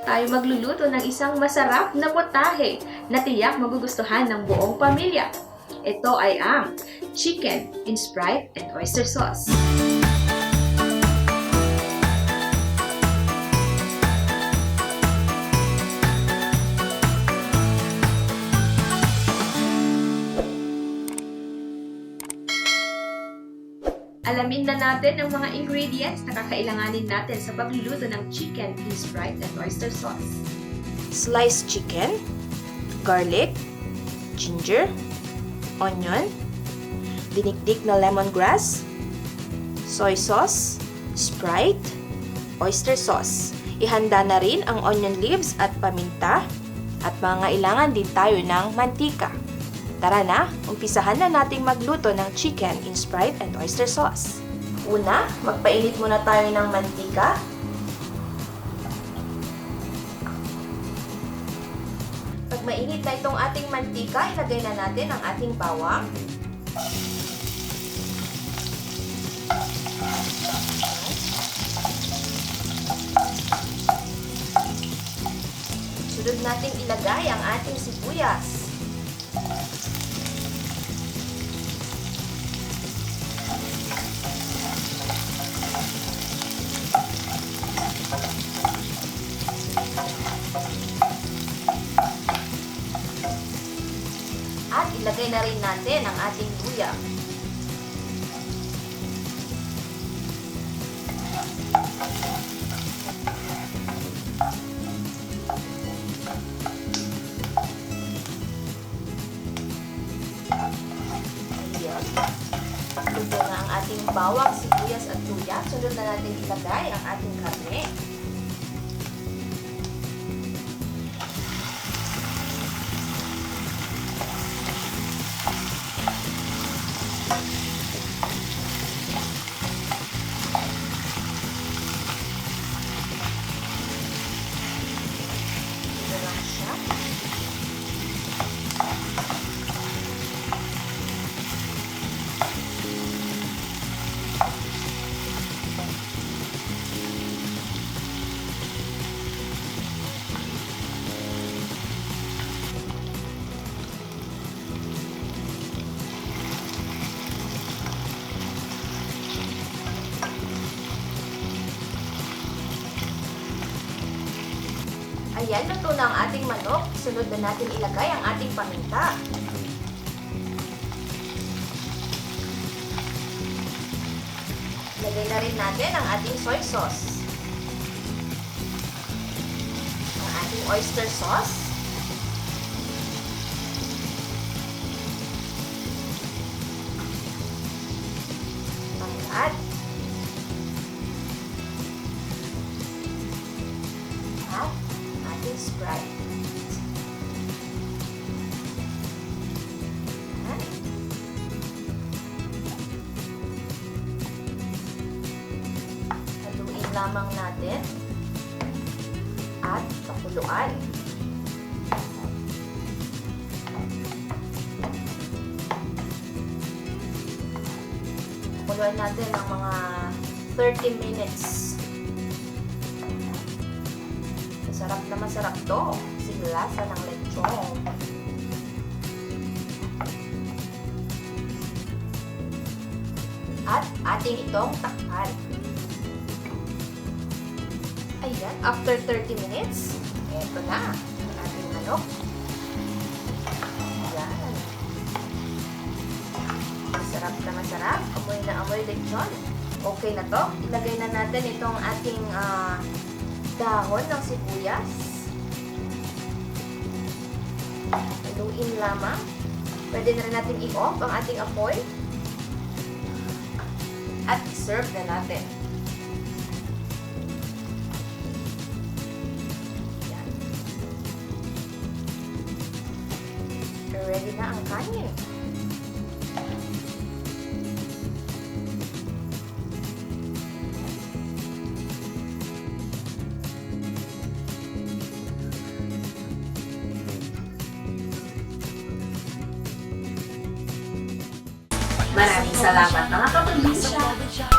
tayo magluluto ng isang masarap na potahe na tiyak magugustuhan ng buong pamilya. Ito ay ang chicken in SPRITE and oyster sauce. Alamin na natin ang mga ingredients na kakailanganin natin sa pagluluto ng chicken in SPRITE and oyster sauce. Sliced chicken, garlic, ginger, onion, dinikdik na lemongrass, soy sauce, SPRITE, oyster sauce. Ihanda na rin ang onion leaves at paminta at mangailangan din tayo ng mantika. Tara na, umpisahan na nating magluto ng chicken in SPRITE and oyster sauce. Una, magpainit muna tayo ng mantika. Pag mainit na itong ating mantika, ilagay na natin ang ating bawang. Sunod nating ilagay ang ating sibuyas. At ilagay na rin natin ang ating luya. Ayan. Luto na ang ating bawang, sibuyas at luya. Sunod na natin ilagay ang ating karne. Ayan, luto na ang ating manok. Sunod na natin ilagay ang ating paminta. Ilagay na rin natin ang ating soy sauce. Ang ating oyster sauce. At SPRITE. Haluin lamang natin at pakuluan. Pakuluan natin ng mga 30 minutes. Masarap na masarap to. Lasa ng lechon. At ating itong takpan. Ayan, after 30 minutes, eto na ang ating manok. Ayan. Masarap na masarap. Amoy na amoy lechon. Okay na to. Ilagay na natin itong ating dahon ng sibuyas. Haluin lamang. Pwede na rin natin i-off ang ating apoy. At i-serve na natin. Yan. Ready na ang kanin. Maraming salamat mga kaprobinsya!